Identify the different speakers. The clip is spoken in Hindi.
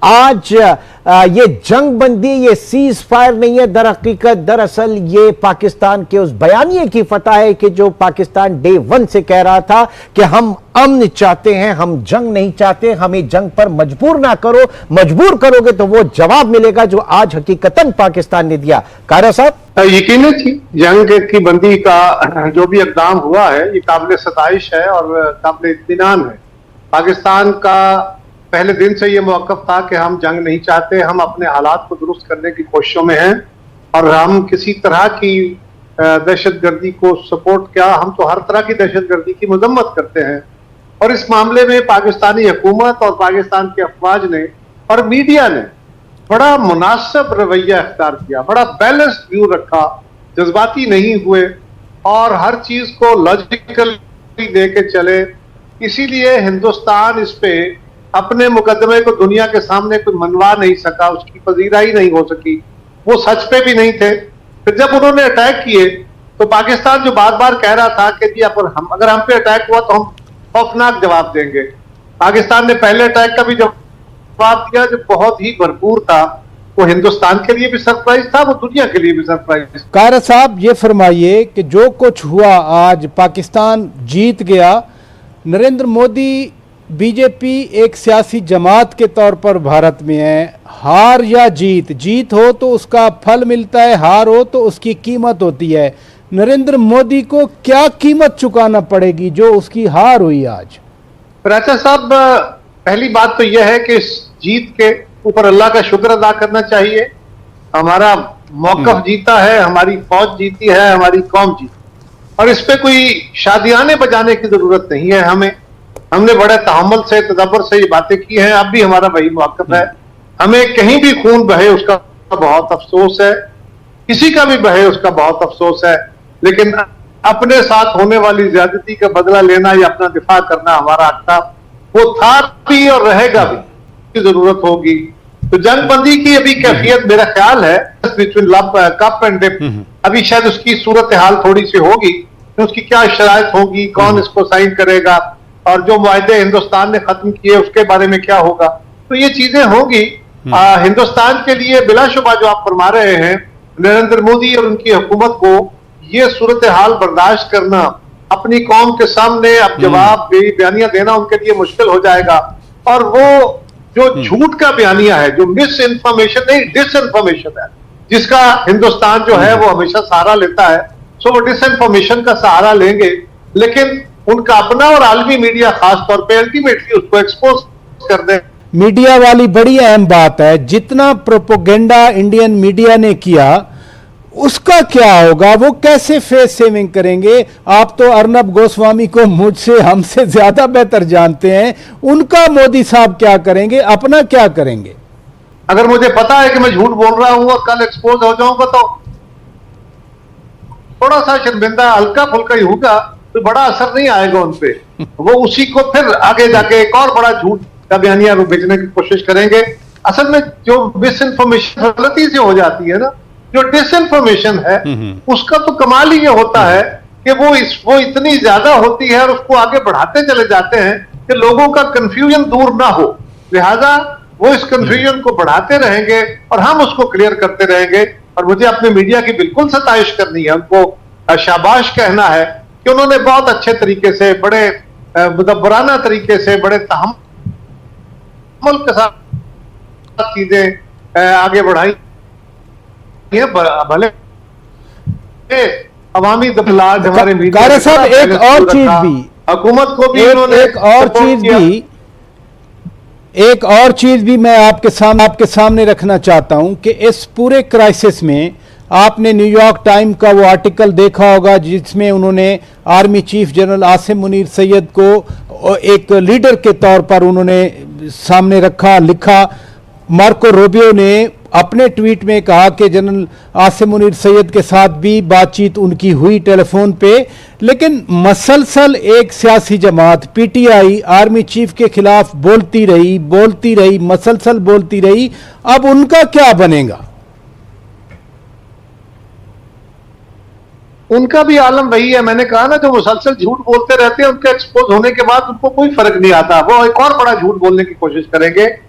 Speaker 1: आज ये जंग बंदी, ये सीज फायर नहीं है, दर हकीकत दरअसल ये पाकिस्तान के उस बयानिए की फतह है कि जो पाकिस्तान डे 1 से कह रहा था कि हम अमन चाहते हैं, हम जंग नहीं चाहते, हमें जंग पर मजबूर ना करो, मजबूर करोगे तो वो जवाब मिलेगा जो आज हकीकतन पाकिस्तान ने दिया। कारा साहब,
Speaker 2: यकीन थी जंग की बंदी का जो भी इक़दाम हुआ है ये काबिल सताइश है और काबिल इत्मीनान है। पाकिस्तान का पहले दिन से ये मौक़िफ़ था कि हम जंग नहीं चाहते, हम अपने हालात को दुरुस्त करने की कोशिशों में हैं और हम किसी तरह की दहशतगर्दी को सपोर्ट किया, हम तो हर तरह की दहशतगर्दी की मजम्मत करते हैं। और इस मामले में पाकिस्तानी हुकूमत और पाकिस्तान के अफवाज ने और मीडिया ने बड़ा मुनासिब रवैया अख्तियार किया, बड़ा बैलेंस्ड व्यू रखा, जज्बाती नहीं हुए और हर चीज को लॉजिकल लेके चले। इसीलिए हिंदुस्तान इस पे अपने मुकदमे को दुनिया के सामने कोई मनवा नहीं सका, उसकी पजीराई नहीं हो सकी, वो सच पे भी नहीं थे। फिर जब उन्होंने अटैक किए तो पाकिस्तान जो बार बार कह रहा था कि जी अगर हम पे अटैक हुआ तो हम खौफनाक जवाब देंगे, पाकिस्तान ने पहले अटैक का भी जवाब दिया जो बहुत ही भरपूर था। वो हिंदुस्तान के लिए भी सरप्राइज था, वो दुनिया के लिए भी सरप्राइज।
Speaker 3: कारा साहब, ये फरमाइए कि जो कुछ हुआ आज पाकिस्तान जीत गया, नरेंद्र मोदी बीजेपी एक सियासी जमात के तौर पर भारत में है, हार या जीत, जीत हो तो उसका फल मिलता है, हार हो तो उसकी कीमत होती है। नरेंद्र मोदी को क्या कीमत चुकाना पड़ेगी जो उसकी हार हुई आज?
Speaker 2: राजा साहब, पहली बात तो यह है कि इस जीत के ऊपर अल्लाह का शुक्र अदा करना चाहिए। हमारा मौक़िफ़ जीता है, हमारी फौज जीती है, हमारी कौम जीती, और इस पे कोई शादियाने बजाने की जरूरत नहीं है। हमने बड़े तहम्मुल से, तदब्बर से ये बातें की हैं, अब भी हमारा वही मौक़िफ़ है। हमें कहीं भी खून बहे उसका बहुत अफसोस है, किसी का भी बहे उसका बहुत अफसोस है, लेकिन अपने साथ होने वाली ज्यादती का बदला लेना या अपना दिफा करना हमारा हक था, वो था भी और रहेगा भी, की जरूरत होगी। तो जंगबंदी की अभी कैफियत मेरा ख्याल है बिटवीन कप एंड डिप, अभी शायद उसकी सूरत हाल थोड़ी सी होगी, उसकी क्या शराइत होगी, कौन इसको साइन करेगा और जो मुआहदे हिंदुस्तान ने खत्म किए उसके बारे में क्या होगा, तो ये चीजें होगी। हिंदुस्तान के लिए बिलाशुबा जो आप फरमा रहे हैं, नरेंद्र मोदी और उनकी हुकूमत को ये सूरत हाल बर्दाश्त करना, अपनी कौम के सामने अब जवाब बयानियां देना उनके लिए मुश्किल हो जाएगा। और वो जो झूठ का बयानिया है, जो मिस इन्फॉर्मेशन नहीं डिस इन्फॉर्मेशन है, जिसका हिंदुस्तान जो है वो हमेशा सहारा लेता है, सो वो डिस इन्फॉर्मेशन का सहारा लेंगे, लेकिन उनका अपना और आलमी मीडिया खास तौर पे अल्टीमेटली उसको एक्सपोज कर दे।
Speaker 3: मीडिया वाली बड़ी अहम बात है, जितना प्रोपोगेंडा इंडियन मीडिया ने किया उसका क्या होगा, वो कैसे फेस सेविंग करेंगे? आप तो अर्नब गोस्वामी को मुझसे, हमसे ज्यादा बेहतर जानते हैं, उनका मोदी साहब क्या करेंगे, अपना क्या करेंगे?
Speaker 2: अगर मुझे पता है कि मैं झूठ बोल रहा हूं और कल एक्सपोज हो जाऊंगा तो थोड़ा सा शर्मिंदा हल्का फुल्का ही होगा, तो बड़ा असर नहीं आएगा उन पे। वो उसी को फिर आगे जाके एक और बड़ा झूठ का बयानिया भेजने की कोशिश करेंगे। असल में जो मिस इन्फॉर्मेशन गलती से हो जाती है ना, जो डिसइंफॉर्मेशन है, उसका तो कमाल ही ये होता है कि वो इतनी ज्यादा होती है और उसको आगे बढ़ाते चले जाते हैं कि लोगों का कंफ्यूजन दूर ना हो, लिहाजा वो इस कंफ्यूजन को बढ़ाते रहेंगे और हम उसको क्लियर करते रहेंगे। और मुझे अपने मीडिया की बिल्कुल सताइश करनी है, उनको शाबाश कहना है कि उन्होंने बहुत अच्छे तरीके से, बड़े मुदब्बराना तरीके से, बड़े तहम्मुल के साथ चीजें आगे बढ़ाई। भले अवामी दखलात हमारे
Speaker 3: मीडिया साहब, एक और चीज भी,
Speaker 2: हुकूमत को भी उन्होंने
Speaker 3: एक और चीज भी मैं आपके सामने रखना चाहता हूं कि इस पूरे क्राइसिस में आपने न्यूयॉर्क टाइम का वो आर्टिकल देखा होगा जिसमें उन्होंने army chief general Asim Munir Syed को एक लीडर के तौर पर उन्होंने सामने रखा, लिखा। मार्को रूबियो ने अपने ट्वीट में कहा कि जनरल आसिम मुनीर सैयद के साथ भी बातचीत उनकी हुई टेलीफोन पे, लेकिन मसलसल एक सियासी जमात पीटीआई आर्मी चीफ के खिलाफ बोलती रही, मसलसल बोलती रही। अब उनका क्या बनेगा?
Speaker 2: उनका भी आलम वही है। मैंने कहा ना, जो मुसलसल झूठ बोलते रहते हैं उनके एक्सपोज होने के बाद उनको कोई फर्क नहीं आता, वो एक और बड़ा झूठ बोलने की कोशिश करेंगे।